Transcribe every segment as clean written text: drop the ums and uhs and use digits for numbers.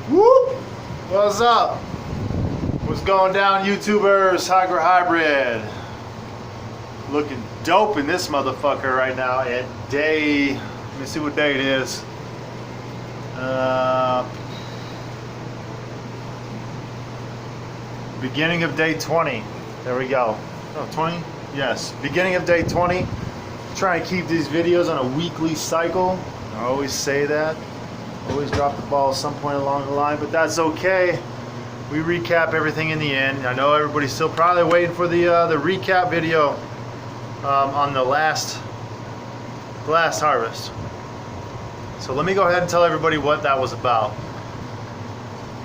Whoop! What's up? What's going down, YouTubers? HygroHybrid. Looking dope in this motherfucker right now at day, let me see what day it is. Beginning of day 20. There we go. Oh, 20? Yes. Beginning of day 20. Try and keep these videos on a weekly cycle. I always say that. Always drop the ball at some point along the line, but that's okay. We recap everything in the end. I know everybody's still probably waiting for the recap video on the last harvest. So let me go ahead and tell everybody what that was about,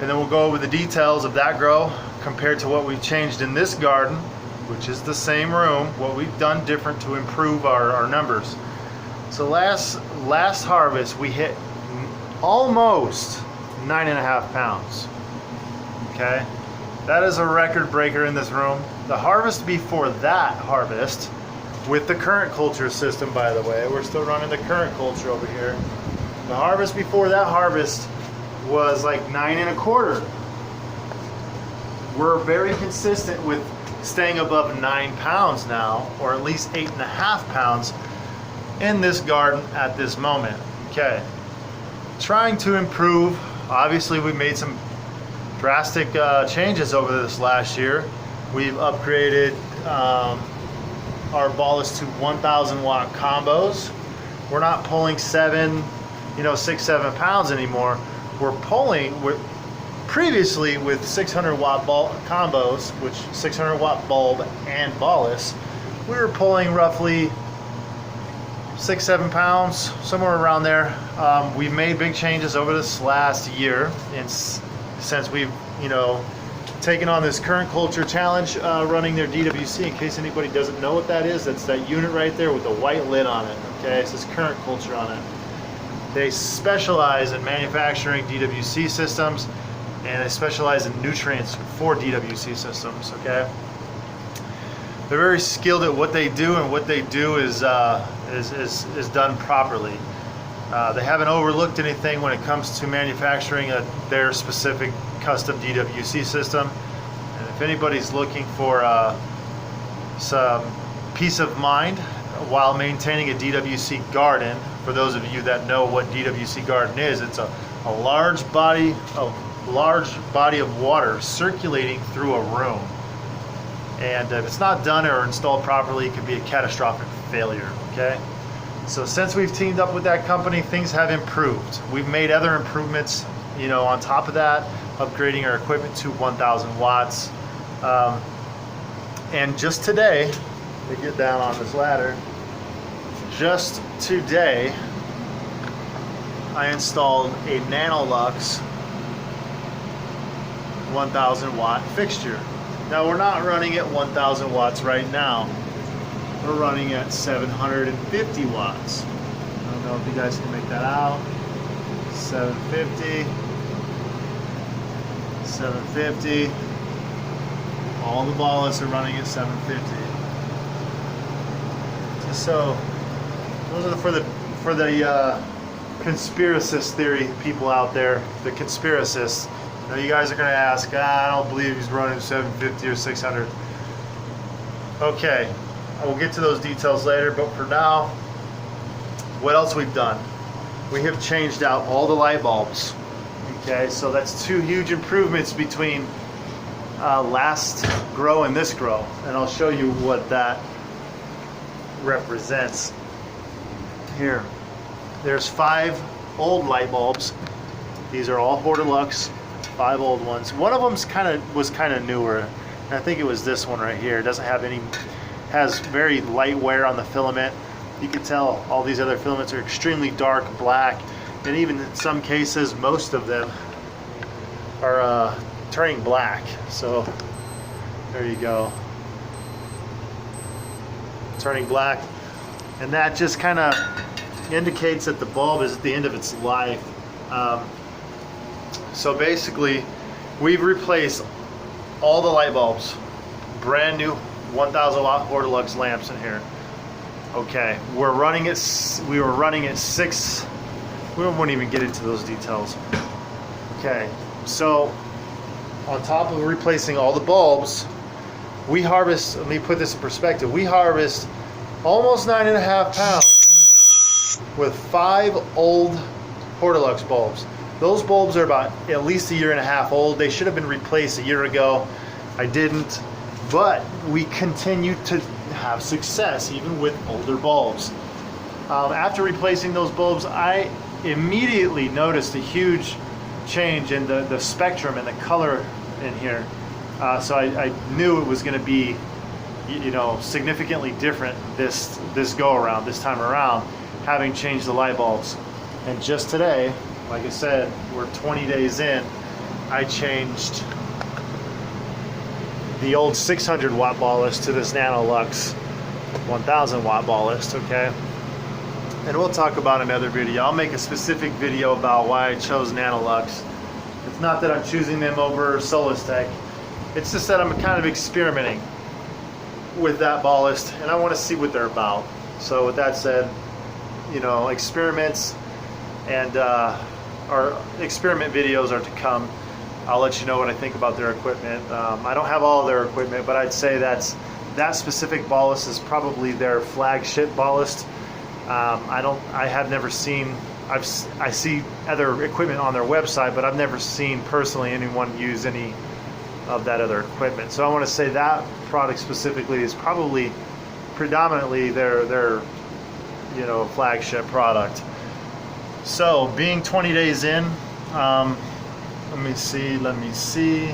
and then we'll go over the details of that grow compared to what we've changed in this garden, which is the same room, what we've done different to improve our numbers. So last harvest we hit almost 9.5 pounds. Okay, that is a record breaker in this room. The harvest before that harvest, with the current culture system, by the way, we're still running the current culture over here. The harvest before that harvest was like 9.25. We're very consistent with staying above 9 pounds now, or at least 8.5 pounds in this garden at this moment. Okay, trying to improve. Obviously, we made some drastic changes over this last year. We've upgraded our ballast to 1,000 watt combos. We're not pulling 6-7 pounds anymore. We're pulling previously with 600 watt combos, which 600 watt bulb and ballast. We were pulling roughly 6-7 pounds, somewhere around there. We've made big changes over this last year, and since we've taken on this current culture challenge, running their DWC. In case anybody doesn't know what that is, that's that unit right there with the white lid on it. Okay, it says current culture on it. They specialize in manufacturing DWC systems, and they specialize in nutrients for DWC systems. Okay, they're very skilled at what they do, and what they do is done properly. They haven't overlooked anything when it comes to manufacturing their specific custom DWC system. And if anybody's looking for some peace of mind while maintaining a DWC garden, for those of you that know what DWC garden is, it's a large body of water circulating through a room. And if it's not done or installed properly, it could be a catastrophic failure. Okay. So since we've teamed up with that company, things have improved. We've made other improvements, on top of that, upgrading our equipment to 1,000 watts. And just today, let me get down on this ladder. Just today, I installed a Nanolux 1,000 watt fixture. Now we're not running at 1,000 watts right now. We're running at 750 watts. I don't know if you guys can make that out. 750. 750. All the ballasts are running at 750. Just so, those are for the conspiracist theory people out there. The conspiracists. Now you guys are going to ask, I don't believe he's running 750 or 600. Okay. We'll get to those details later, but for now, what else we've done? We have changed out all the light bulbs. Okay, so that's two huge improvements between last grow and this grow, and I'll show you what that represents. Here, there's 5 old light bulbs. These are all Hortilux, 5 old ones. One of them was kind of newer, and I think it was this one right here. It doesn't have any. Has very light wear on the filament. You can tell all these other filaments are extremely dark black, and even in some cases, most of them are turning black. So there you go, turning black, and that just kind of indicates that the bulb is at the end of its life. So basically, we've replaced all the light bulbs, brand new 1,000 watt Hortilux lamps in here. Okay, we were running at 6. We won't even get into those details. Okay, So on top of replacing all the bulbs, we harvest, let me put this in perspective, we harvest almost 9.5 pounds with 5 old Portalux bulbs. Those bulbs are about at least 1.5 years old. They should have been replaced a year ago. I didn't, but we continue to have success even with older bulbs. After replacing those bulbs, I immediately noticed a huge change in the spectrum and the color in here. So I knew it was going to be, you know, significantly different this go around, this time around, having changed the light bulbs. And just today, like I said, we're 20 days in, I changed the old 600 watt ballast to this Nanolux 1000 watt ballast, okay? And we'll talk about another video. I'll make a specific video about why I chose Nanolux. It's not that I'm choosing them over Solistech. It's just that I'm kind of experimenting with that ballast and I want to see what they're about. So with that said, you know, experiments and our experiment videos are to come. I'll let you know what I think about their equipment. I don't have all of their equipment, but I'd say that specific ballast is probably their flagship ballast. I have never seen, I see other equipment on their website, but I've never seen personally anyone use any of that other equipment. So I want to say that product specifically is probably predominantly their you know, flagship product. So being 20 days in, let me see.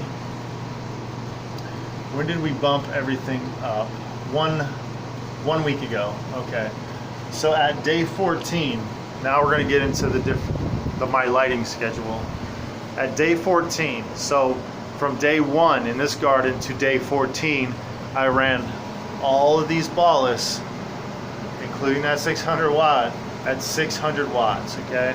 When did we bump everything up? One week ago. Okay. So at day 14, now we're going to get into my lighting schedule. At day 14, so from day 1 in this garden to day 14, I ran all of these ballasts, including that 600 watt, at 600 watts, okay?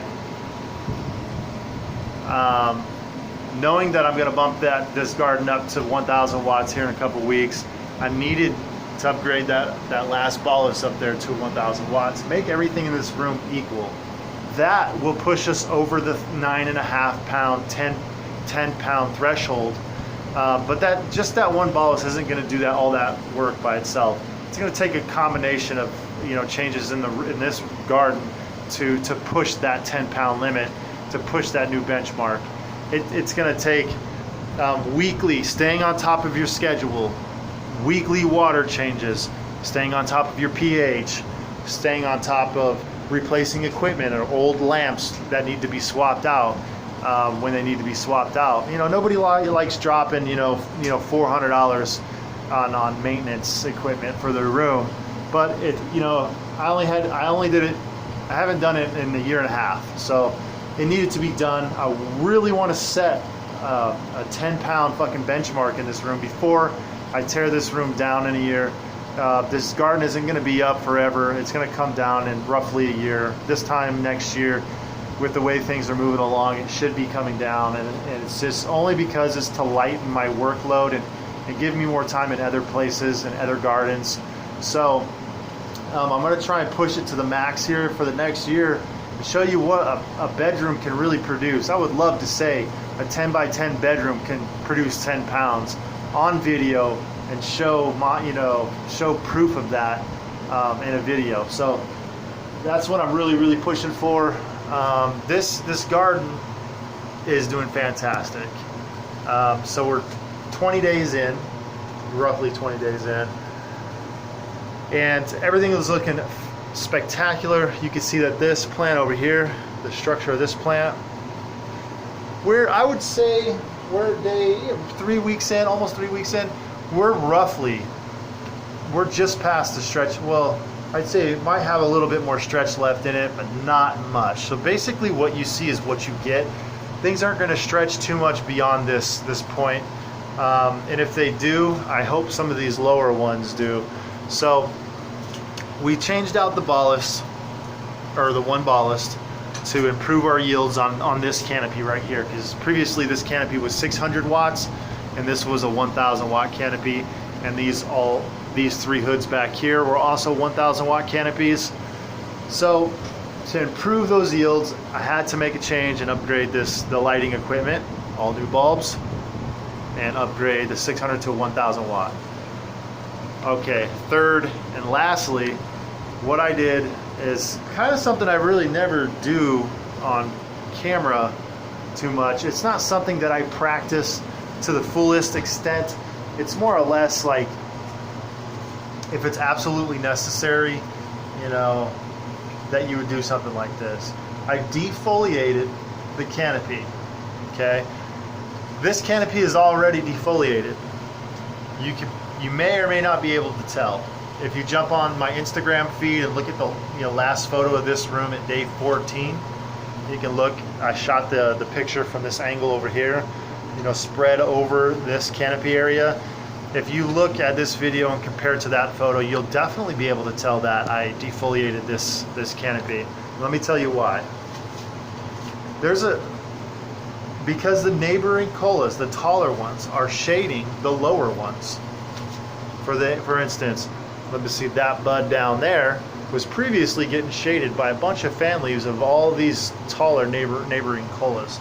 Knowing that I'm going to bump this garden up to 1000 watts here in a couple weeks, I needed to upgrade that last ballast up there to 1000 watts, make everything in this room equal. That will push us over the 9.5 pound, 10 pound threshold. But just that one ballast isn't going to do all that work by itself. It's going to take a combination of, you know, changes in this garden to push that 10 pound limit, to push that new benchmark. It's going to take weekly, staying on top of your schedule, weekly water changes, staying on top of your pH, staying on top of replacing equipment or old lamps that need to be swapped out when they need to be swapped out. You know, nobody likes dropping you know $400 on maintenance equipment for their room, but I haven't done it in 1.5 years, so it needed to be done. I really want to set a 10 pound fucking benchmark in this room before I tear this room down in a year. This garden isn't going to be up forever. It's going to come down in roughly a year. This time next year, with the way things are moving along, it should be coming down, and it's just only because it's to lighten my workload and give me more time in other places and other gardens. So I'm going to try and push it to the max here for the next year and show you what a bedroom can really produce. I would love to say a 10 by 10 bedroom can produce 10 pounds on video and show proof of that in a video. So that's what I'm really pushing for. This garden is doing fantastic. So we're 20 days in, roughly 20 days in, and everything is looking spectacular. You can see that this plant over here, the structure of this plant, I would say we're day 3 weeks in, almost 3 weeks in. We're just past the stretch. Well, I'd say it might have a little bit more stretch left in it, but not much. So basically what you see is what you get. Things aren't going to stretch too much beyond this point. And if they do, I hope some of these lower ones do. So we changed out the ballast, or the one ballast, to improve our yields on this canopy right here, because previously this canopy was 600 watts and this was a 1000 watt canopy, and these 3 hoods back here were also 1000 watt canopies. So to improve those yields, I had to make a change and upgrade the lighting equipment. all new bulbs, and upgrade the 600 to 1000 watt. Okay, third and lastly, what I did is kind of something I really never do on camera too much. It's not something that I practice to the fullest extent. It's more or less like if it's absolutely necessary, you know, that you would do something like this. I defoliated the canopy, okay? This canopy is already defoliated. You may or may not be able to tell. If you jump on my Instagram feed and look at the last photo of this room at day 14, you can look. I shot the picture from this angle over here, spread over this canopy area. If you look at this video and compare it to that photo, you'll definitely be able to tell that I defoliated this canopy. Let me tell you why. Because the neighboring colas, the taller ones, are shading the lower ones. For instance, let me see, that bud down there was previously getting shaded by a bunch of fan leaves of all these taller neighboring colas.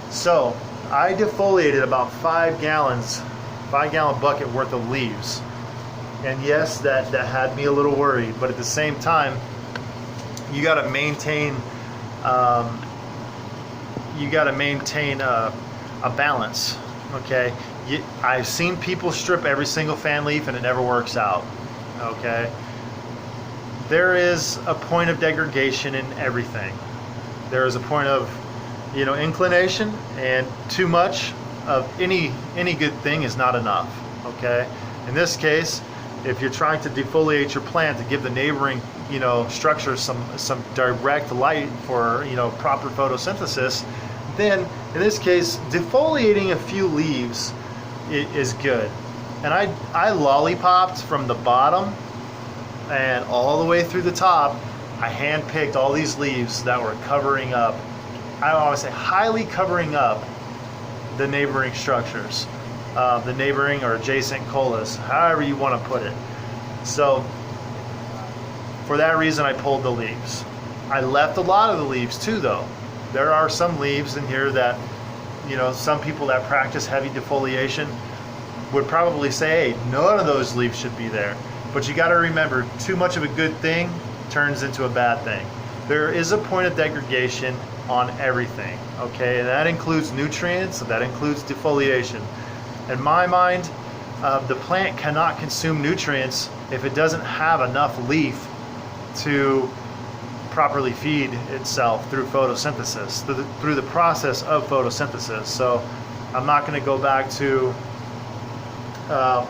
So I defoliated about 5-gallon bucket worth of leaves. And yes, that had me a little worried, but at the same time, you got to maintain a balance, okay? I've seen people strip every single fan leaf and it never works out, okay? There is a point of degradation in everything. There is a point of, inclination, and too much of any good thing is not enough, okay? In this case, if you're trying to defoliate your plant to give the neighboring, structures some direct light for, proper photosynthesis, then in this case, defoliating a few leaves is good. And I lollipopped from the bottom and all the way through the top. I hand-picked all these leaves that were covering up, I always say highly covering up, the neighboring structures, the neighboring or adjacent colas, however you want to put it. So for that reason, I pulled the leaves. I left a lot of the leaves too, though. There are some leaves in here that, some people that practice heavy defoliation would probably say, hey, none of those leaves should be there. But you got to remember, too much of a good thing turns into a bad thing. There is a point of degradation on everything, okay? And that includes nutrients, and that includes defoliation. In my mind, the plant cannot consume nutrients if it doesn't have enough leaf to properly feed itself through photosynthesis, through the process of photosynthesis. So I'm not going to go back to, I'm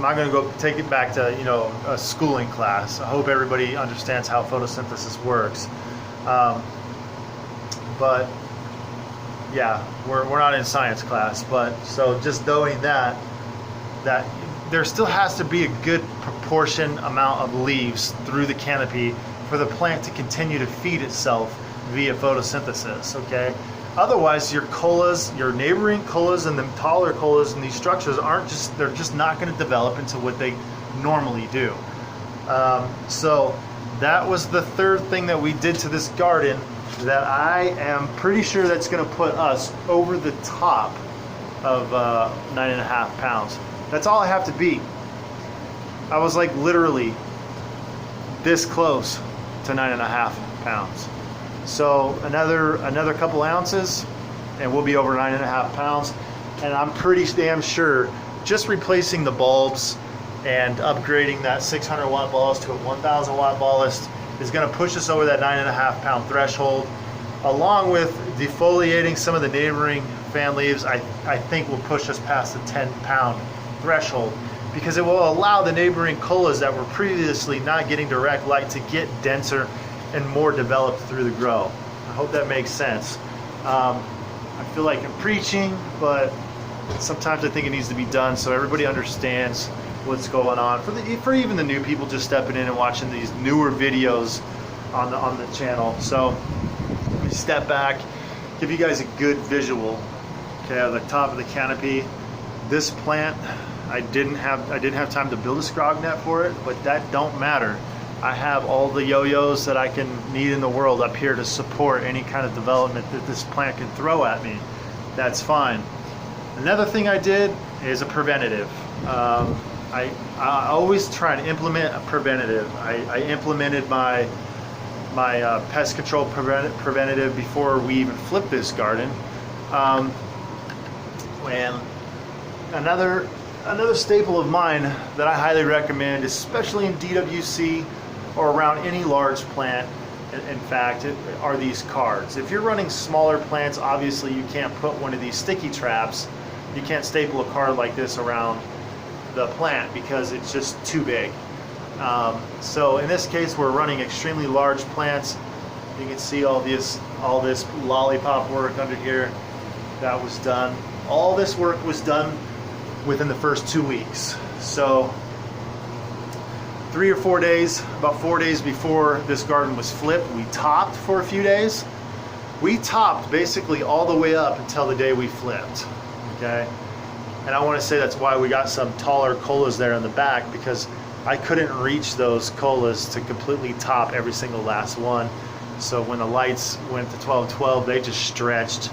not going to go take it back to, a schooling class. I hope everybody understands how photosynthesis works. But yeah, we're not in science class, but so just knowing that there still has to be a good proportion amount of leaves through the canopy for the plant to continue to feed itself via photosynthesis, okay? Otherwise, your colas, your neighboring colas and the taller colas in these structures they're just not going to develop into what they normally do. So that was the third thing that we did to this garden that I am pretty sure that's going to put us over the top of 9.5 pounds. That's all I have to beat. I was like literally this close to 9.5 pounds. So another couple ounces and we'll be over 9.5 pounds. And I'm pretty damn sure just replacing the bulbs and upgrading that 600 watt ballast to a 1000 watt ballast is going to push us over that 9.5 pound threshold. Along with defoliating some of the neighboring fan leaves, I think will push us past the 10 pound threshold, because it will allow the neighboring colas that were previously not getting direct light to get denser and more developed through the grow. I hope that makes sense. I feel like I'm preaching, but sometimes I think it needs to be done so everybody understands what's going on. For even the new people just stepping in and watching these newer videos on the channel. So let me step back, give you guys a good visual. Okay, at the top of the canopy, this plant, I didn't have time to build a scrog net for it, but that don't matter. I have all the yo-yos that I can need in the world up here to support any kind of development that this plant can throw at me. That's fine. Another thing I did is a preventative. I always try and implement a preventative. I implemented my pest control preventative before we even flipped this garden. And another staple of mine that I highly recommend, especially in DWC or around any large plant, in fact, are these cards. If you're running smaller plants, obviously you can't put one of these sticky traps. You can't staple a card like this around the plant because it's just too big. So in this case, we're running extremely large plants. You can see all this lollipop work under here that was done. All this work was done within the first 2 weeks. So 3 or 4 days, about 4 days before this garden was flipped, we topped for a few days. We topped basically all the way up until the day we flipped, okay? And I want to say that's why we got some taller colas there in the back, because I couldn't reach those colas to completely top every single last one. So when the lights went to 12-12, they just stretched,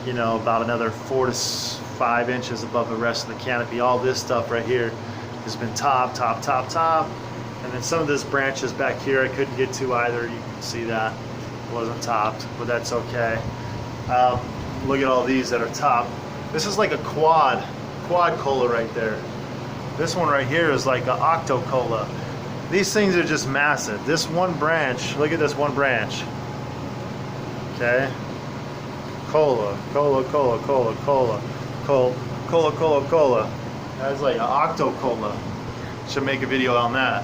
you know, about another 4 to 5 inches above the rest of the canopy. All this stuff right here has been top. And then some of this branches back here I couldn't get to either. You can see that it wasn't topped, but that's okay. Look at all these that are topped. This is like a quad cola right there. This one right here is like an octo cola. These things are just massive. This one branch, look at this one branch. Okay. Cola. That's like an octo cola. Should make a video on that.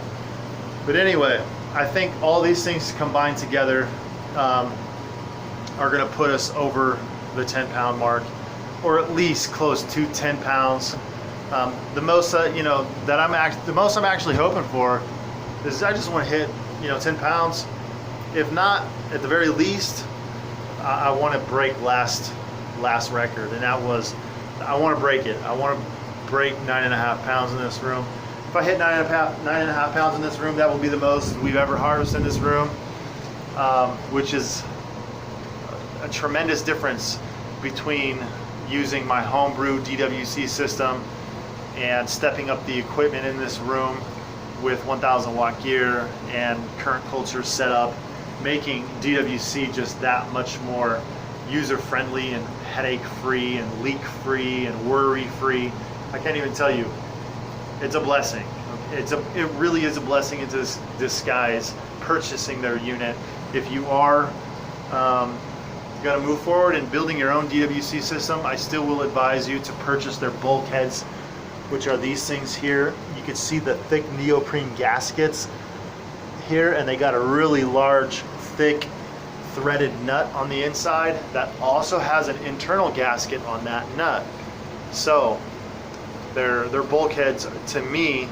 But anyway, I think all these things combined together are going to put us over the 10-pound mark, or at least close to 10 pounds. The most, the most I'm actually hoping for is I just want to hit, 10 pounds. If not, at the very least, I want to break last record, and that was, I want to break it. I want to break 9.5 pounds in this room. If I hit 9.5 pounds in this room, that will be the most we've ever harvested in this room, which is a tremendous difference between using my homebrew DWC system and stepping up the equipment in this room with 1,000 watt gear and current culture setup, making DWC just that much more user friendly and headache free and leak free and worry free. I can't even tell you. It's a blessing. It really is a blessing in disguise, purchasing their unit. If you are going to move forward in building your own DWC system, I still will advise you to purchase their bulkheads, which are these things here. You can see the thick neoprene gaskets here, and they got a really large, thick, threaded nut on the inside that also has an internal gasket on that nut. So their bulkheads, to me,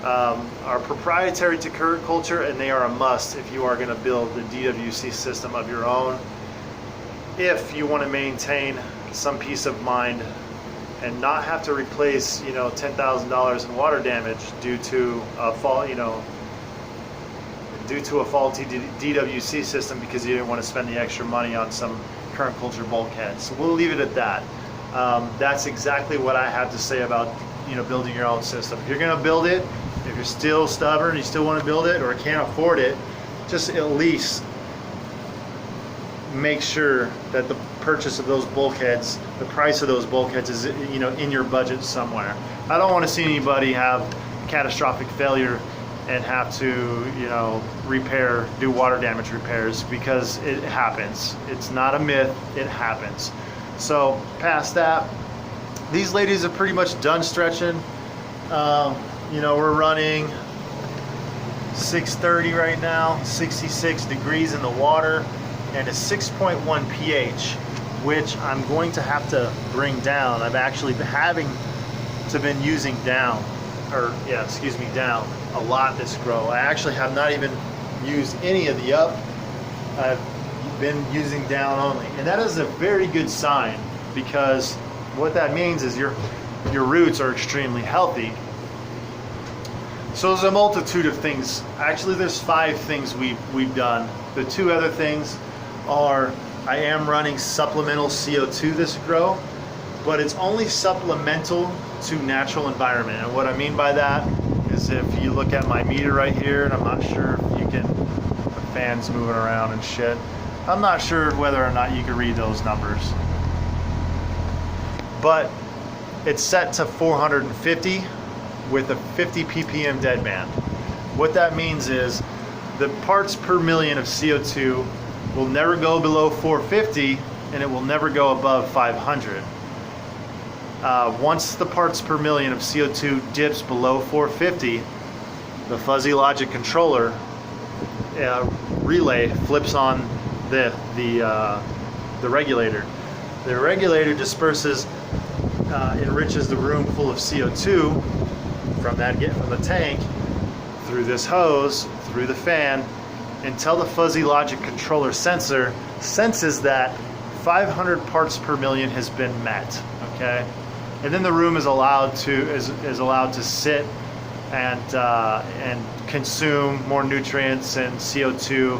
are proprietary to current culture, and they are a must if you are going to build the DWC system of your own. If you want to maintain some peace of mind and not have to replace, $10,000 in water damage due to a faulty DWC system because you didn't want to spend the extra money on some current culture bulkheads. So we'll leave it at that. That's exactly what I have to say about building your own system. If you're going to build it, if you're still stubborn, you still want to build it or can't afford it, just at least make sure that the purchase of those bulkheads, the price of those bulkheads is in your budget somewhere. I don't want to see anybody have catastrophic failure and have to do water damage repairs, because it happens. It's not a myth, it happens. So past that, these ladies are pretty much done stretching. We're running 630 right now, 66 degrees in the water, and a 6.1 pH, which I'm going to have to bring down. I've actually been having to been using down a lot this grow. I actually have not even used any of the up. I've been using down only, and that is a very good sign, because what that means is your roots are extremely healthy. So there's a multitude of things. Actually, there's 5 things we've done. The 2 other things are, I am running supplemental CO2 this grow, but it's only supplemental to natural environment. And what I mean by that is, if you look at my meter right here, and I'm not sure if you can, the fan's moving around and shit. I'm not sure whether or not you can read those numbers. But it's set to 450 with a 50 ppm dead band. What that means is the parts per million of CO2 will never go below 450, and it will never go above 500. Once the parts per million of CO2 dips below 450, the fuzzy logic controller relay flips on the regulator. The regulator disperses, enriches the room full of CO2 from the tank through this hose, through the fan, until the fuzzy logic controller sensor senses that 500 parts per million has been met. Okay, and then the room is allowed to sit and consume more nutrients and CO2.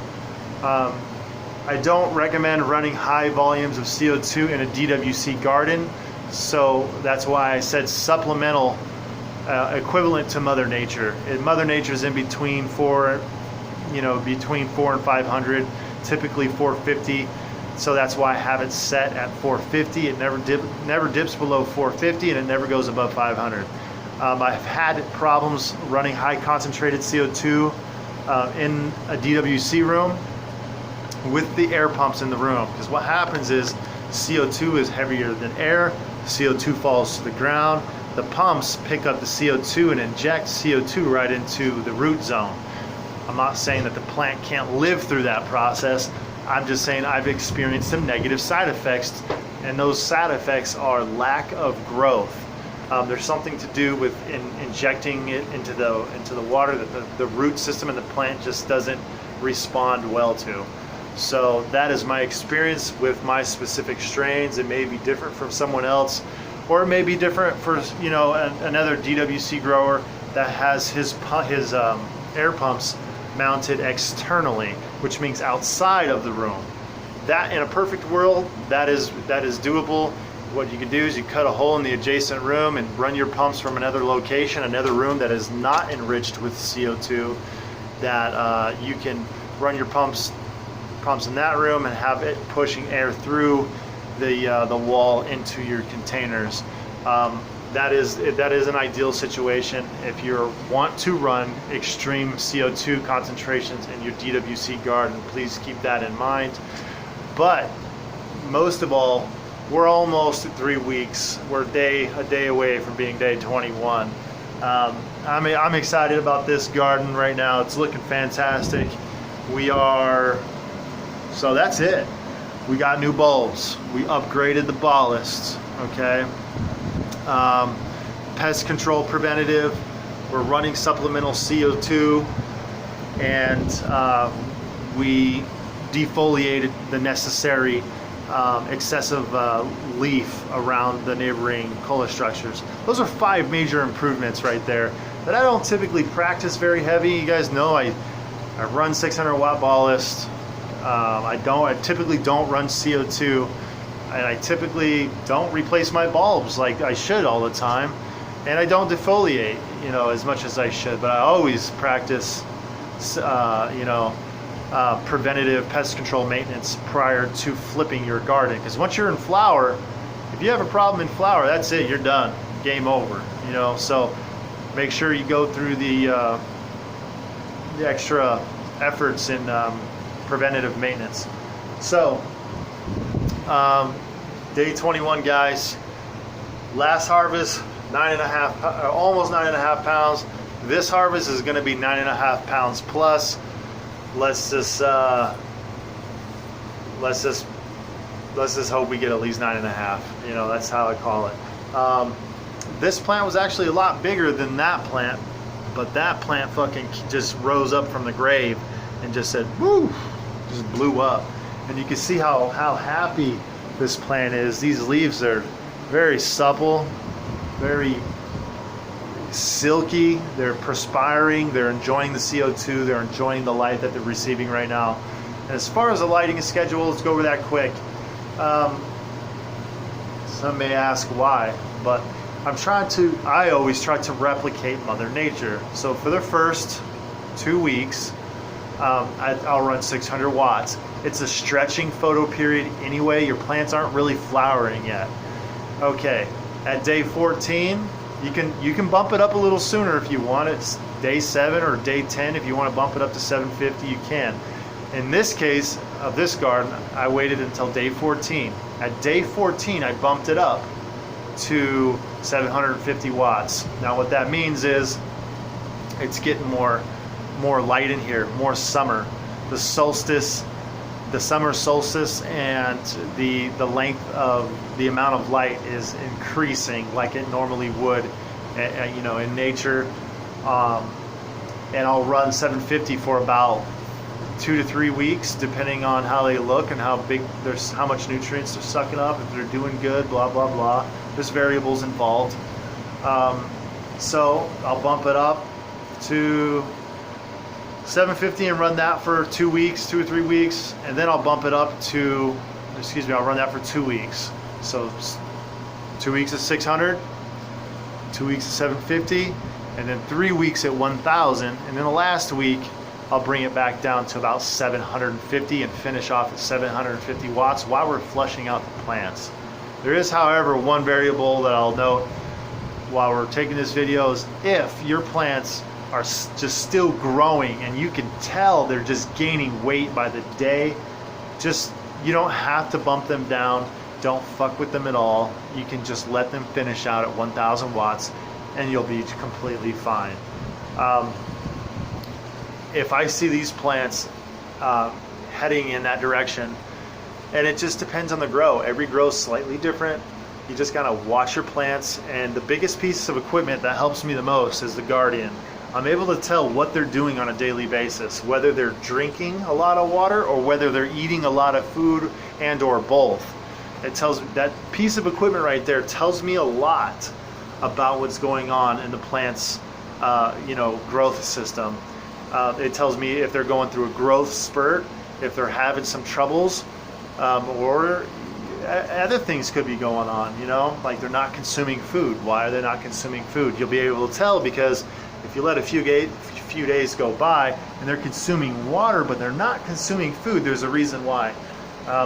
I don't recommend running high volumes of CO2 in a DWC garden, so that's why I said supplemental, equivalent to Mother Nature. Mother Nature is in between between 4 and 500, typically 450. So that's why I have it set at 450. It never dips below 450, and it never goes above 500. I've had problems running high concentrated CO2 in a DWC room with the air pumps in the room, because what happens is CO2 is heavier than air. CO2 falls to the ground. The pumps pick up the CO2 and inject CO2 right into the root zone. I'm not saying that the plant can't live through that process. I'm just saying I've experienced some negative side effects, and those side effects are lack of growth. There's something to do with injecting it into the water that the root system in the plant just doesn't respond well to. So that is my experience with my specific strains. It may be different from someone else, or it may be different for another DWC grower that has his air pumps mounted externally, which means outside of the room. That, in a perfect world, that is doable. What you can do is you cut a hole in the adjacent room and run your pumps from another location, another room that is not enriched with CO2, that you can run your pumps in that room and have it pushing air through the wall into your containers. That is an ideal situation if you want to run extreme CO2 concentrations in your DWC garden. Please keep that in mind. But most of all, we're almost at 3 weeks. We're a day away from being day 21. I'm excited about this garden right now. It's looking fantastic. So that's it. We got new bulbs. We upgraded the ballasts. Okay. Pest control preventative. We're running supplemental CO2, and we defoliated the necessary excessive leaf around the neighboring cola structures. Those are 5 major improvements right there that I don't typically practice very heavy. You guys know I run 600 watt ballast. I typically don't run CO2, and I typically don't replace my bulbs like I should all the time, and I don't defoliate as much as I should, but I always practice preventative pest control maintenance prior to flipping your garden, because once you're in flower, if you have a problem in flower, that's it, you're done, game over. So make sure you go through the extra efforts in preventative maintenance. So day 21, guys. Last harvest, almost 9.5 pounds. This harvest is going to be 9.5 pounds plus. Let's just hope we get at least 9.5. That's how I call it. This plant was actually a lot bigger than that plant, but that plant fucking just rose up from the grave and just said, woo, just blew up. And you can see how happy this plant is. These leaves are very supple, very silky, they're perspiring, they're enjoying the CO2, they're enjoying the light that they're receiving right now. And as far as the lighting schedule, let's go over that quick. Some may ask why, but I always try to replicate Mother Nature. So for the first 2 weeks, I'll run 600 watts. It's a stretching photo period anyway. Your plants aren't really flowering yet. Okay, at day 14, you can bump it up a little sooner if you want. It's day 7 or day 10. If you want to bump it up to 750, you can. In this case of this garden, I waited until day 14. At day 14, I bumped it up to 750 watts. Now what that means is it's getting more light in here, more summer. The solstice, the summer solstice, and the length of the amount of light is increasing like it normally would, you know, in nature. And I'll run 750 for about 2 to 3 weeks, depending on how they look and how much nutrients they're sucking up, if they're doing good, blah blah blah. There's variables involved. So I'll bump it up to 750 and run that for 2 weeks, 2 or 3 weeks, and then I'll bump it up to, I'll run that for 2 weeks. So 2 weeks at 600, 2 weeks at 750, and then 3 weeks at 1,000, and then the last week I'll bring it back down to about 750 and finish off at 750 watts while we're flushing out the plants. There is, however, one variable that I'll note while we're taking this video is if your plants are just still growing and you can tell they're just gaining weight by the day, you don't have to bump them down. Don't fuck with them at all. You can just let them finish out at 1,000 watts and you'll be completely fine. If I see these plants heading in that direction, and it just depends on the grow. Every grow is slightly different. You just gotta watch your plants, and the biggest piece of equipment that helps me the most is the Guardian. I'm able to tell what they're doing on a daily basis, whether they're drinking a lot of water or whether they're eating a lot of food and or both. It tells, that piece of equipment right there tells me a lot about what's going on in the plant's growth system. It tells me if they're going through a growth spurt, if they're having some troubles, or other things could be going on, like they're not consuming food. Why are they not consuming food? You'll be able to tell because if you let a few days go by and they're consuming water but they're not consuming food, there's a reason why.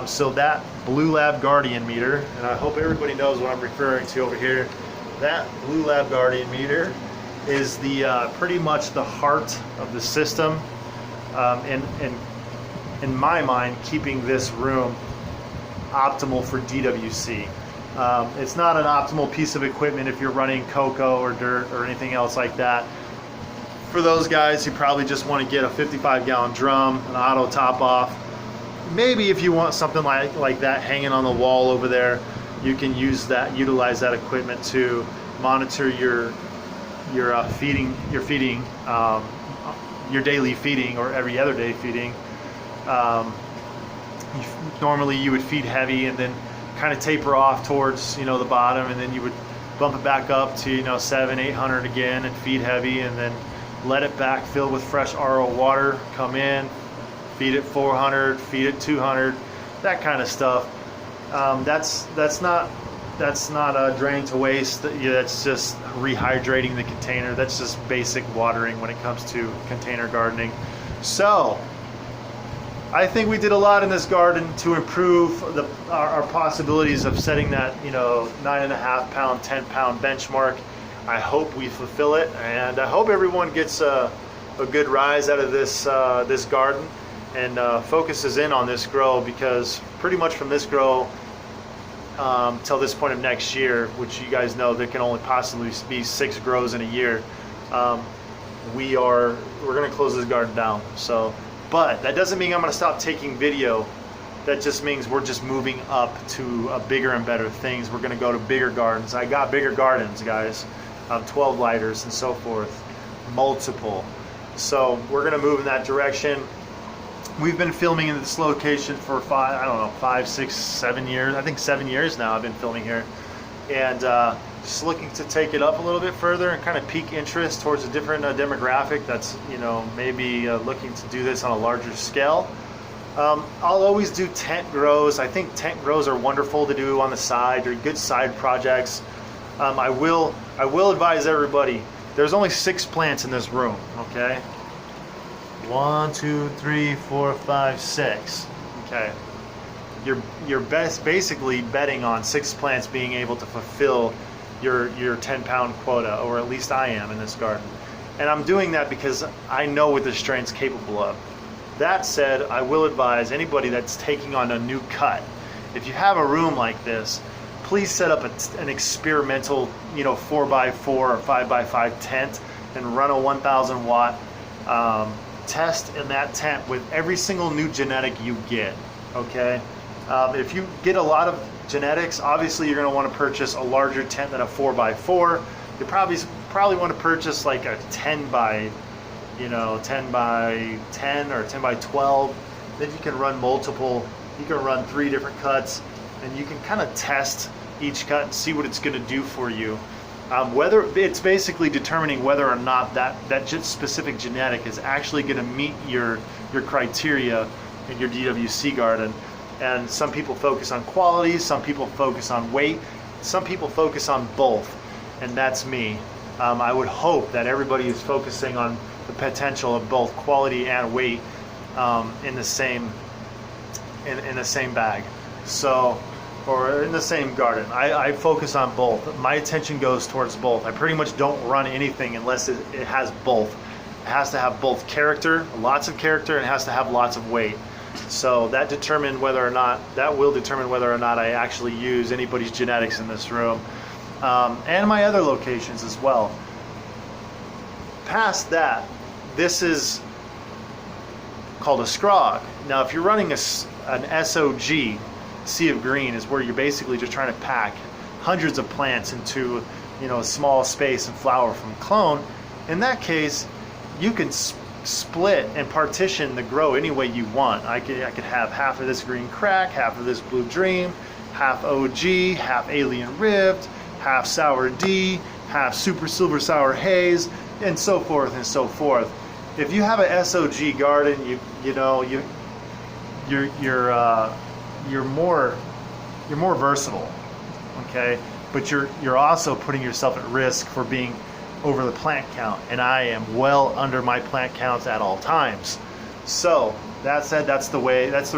So that Blue Lab Guardian meter, and I hope everybody knows what I'm referring to over here, that Blue Lab Guardian meter is the pretty much the heart of the system, and in my mind, keeping this room optimal for DWC. It's not an optimal piece of equipment if you're running cocoa or dirt or anything else like that. For those guys who probably just want to get a 55-gallon drum, an auto top off, maybe if you want something like that hanging on the wall over there, you can utilize that equipment to monitor your daily feeding or every other day feeding. Normally you would feed heavy and then kind of taper off towards the bottom, and then you would bump it back up to 700-800 again and feed heavy, and then let it back fill with fresh RO water, come in, feed it 400, feed it 200, that kind of stuff. That's not a drain to waste. That's just rehydrating the container. That's just basic watering when it comes to container gardening. So I think we did a lot in this garden to improve our possibilities of setting that 9.5 pound, 10 pound benchmark. I hope we fulfill it, and I hope everyone gets a good rise out of this garden and focuses in on this grow, because pretty much from this grow till this point of next year, which you guys know there can only possibly be 6 grows in a year, we're going to close this garden down. So, but that doesn't mean I'm going to stop taking video. That just means we're just moving up to bigger and better things. We're going to go to bigger gardens. I got bigger gardens, guys, 12 lighters and so forth, multiple. So we're going to move in that direction. We've been filming in this location for 5, 6, 7 years. I think 7 years now I've been filming here. And Just looking to take it up a little bit further and kind of pique interest towards a different demographic that's, you know, maybe looking to do this on a larger scale. I'll always do tent grows. I think tent grows are wonderful to do on the side. They're good side projects. I will advise everybody, there's only 6 plants in this room, okay? 1, 2, 3, 4, 5, 6. Okay. You're basically betting on 6 plants being able to fulfill your 10-pound quota, or at least I am in this garden. And I'm doing that because I know what this strain's capable of. That said, I will advise anybody that's taking on a new cut, if you have a room like this, please set up an experimental, you know, 4x4 or 5x5 tent and run a 1,000 watt test in that tent with every single new genetic you get, okay? If you get a lot of genetics, obviously you're going to want to purchase a larger tent than a 4x4. You probably want to purchase like a 10 by 10 by 10 or 10 by 12. Then you can run multiple, you can run 3 different cuts, and you can kind of test each cut and see what it's going to do for you. Whether it's basically determining whether or not that specific genetic is actually going to meet your criteria in your DWC garden. And some people focus on quality, some people focus on weight, some people focus on both, and that's me. I would hope that everybody is focusing on the potential of both quality and weight in the same bag, so, or in the same garden. I focus on both. My attention goes towards both. I pretty much don't run anything unless it has both. It has to have both character, lots of character, and it has to have lots of weight. So that will determine whether or not I actually use anybody's genetics in this room, and my other locations as well. Past that, this is called a scrog. Now, if you're running an SOG, Sea of Green, is where you're basically just trying to pack hundreds of plants into, you know, a small space and flower from clone. In that case, you can split and partition the grow any way you want. I could have half of this green crack, half of this blue dream, half OG, half alien rift, half sour D, half super silver sour haze, and so forth and so forth. If you have a SOG garden, you're more versatile, okay? But you're also putting yourself at risk for being over the plant count, and I am well under my plant counts at all times. So that said, that's the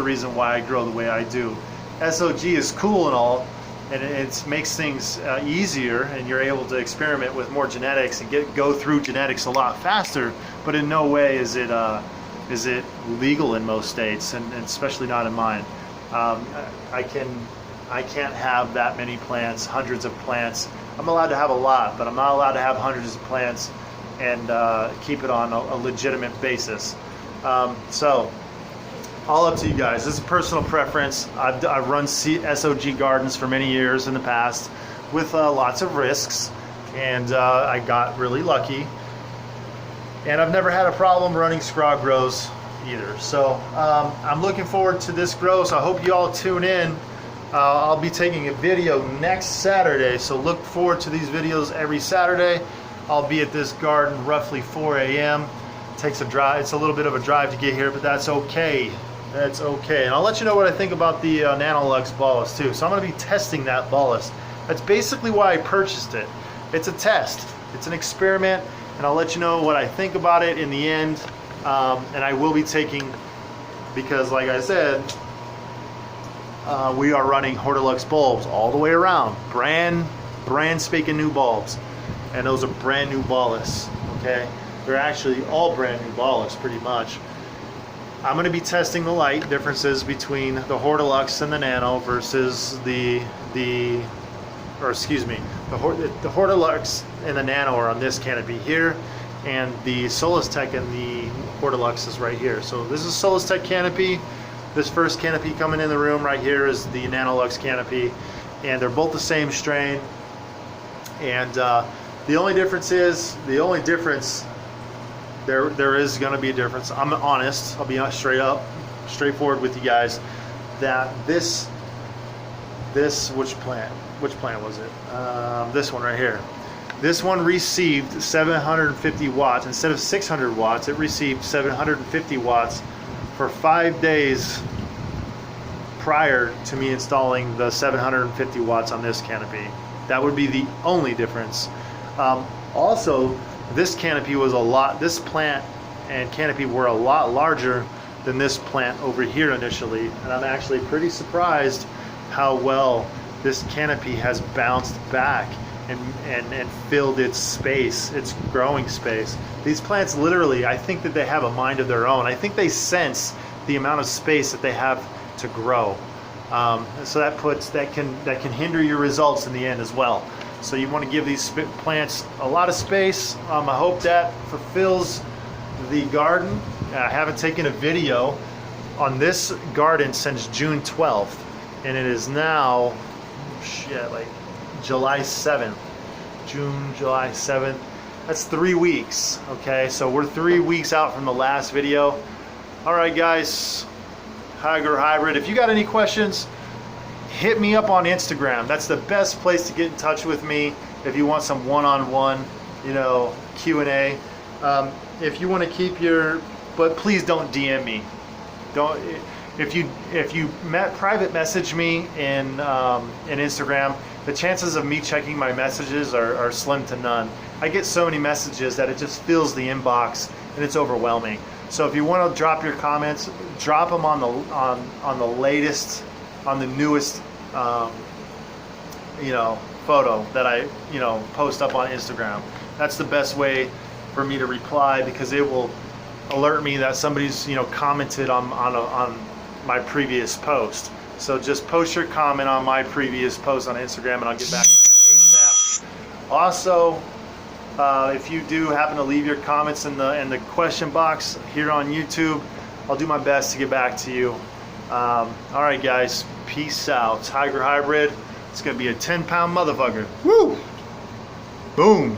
reason why I grow the way I do. SOG is cool and all, and it makes things easier, and you're able to experiment with more genetics and go through genetics a lot faster. But in no way is it legal in most states, and especially not in mine. I can't have that many plants, hundreds of plants. I'm allowed to have a lot, but I'm not allowed to have hundreds of plants and keep it on a legitimate basis. So, all up to you guys. This is a personal preference. I've run SOG gardens for many years in the past with lots of risks, and I got really lucky. And I've never had a problem running scrog grows either. So I'm looking forward to this grow, so I hope you all tune in. I'll be taking a video next Saturday, so look forward to these videos every Saturday. I'll be at this garden roughly 4 a.m. Takes a drive. It's a little bit of a drive to get here, but that's okay. That's okay. And I'll let you know what I think about the Nanolux Bolus too. So I'm going to be testing that Bolus. That's basically why I purchased it. It's a test. It's an experiment, and I'll let you know what I think about it in the end. And I will be taking, because like I said, we are running Hortilux bulbs all the way around, brand spanking new bulbs, and those are brand new Bolus. Okay, they're actually all brand new Bolus pretty much. I'm going to be testing the light differences between the Hortilux and the Nano versus the Hortilux and the Nano are on this canopy here, and the Solistech and the Hortilux is right here. So this is Solistech canopy. This first canopy coming in the room right here is the Nanolux canopy, and they're both the same strain. And the only difference is, there is going to be a difference. I'm honest. I'll be straightforward with you guys, that this this, which plant was it? This one right here. This one received 750 watts. Instead of 600 watts, it received 750 watts for 5 days prior to me installing the 750 watts on this canopy. That would be the only difference. Also, this canopy was this plant and canopy were a lot larger than this plant over here initially, and I'm actually pretty surprised how well this canopy has bounced back and filled its space, its growing space. These plants literally, I think that they have a mind of their own. I think they sense the amount of space that they have to grow. So that can hinder your results in the end as well. So you want to give these plants a lot of space. I hope that fulfills the garden. I haven't taken a video on this garden since June 12th, and it is now like July 7th. July 7th. That's 3 weeks. Okay, so we're 3 weeks out from the last video. All right, guys. HygroHybrid. If you got any questions, hit me up on Instagram. That's the best place to get in touch with me if you want some one-on-one, Q&A. If you want to keep but please don't DM me. If you private message me in Instagram, the chances of me checking my messages are slim to none. I get so many messages that it just fills the inbox and it's overwhelming. So if you want to drop your comments, drop them on the latest, on the newest, photo that I, post up on Instagram. That's the best way for me to reply, because it will alert me that somebody's, commented on my previous post. So just post your comment on my previous post on Instagram, and I'll get back to you ASAP. Also, if you do happen to leave your comments in the question box here on YouTube, I'll do my best to get back to you. All right, guys, peace out. HygroHybrid. It's gonna be a 10-pound motherfucker. Woo! Boom.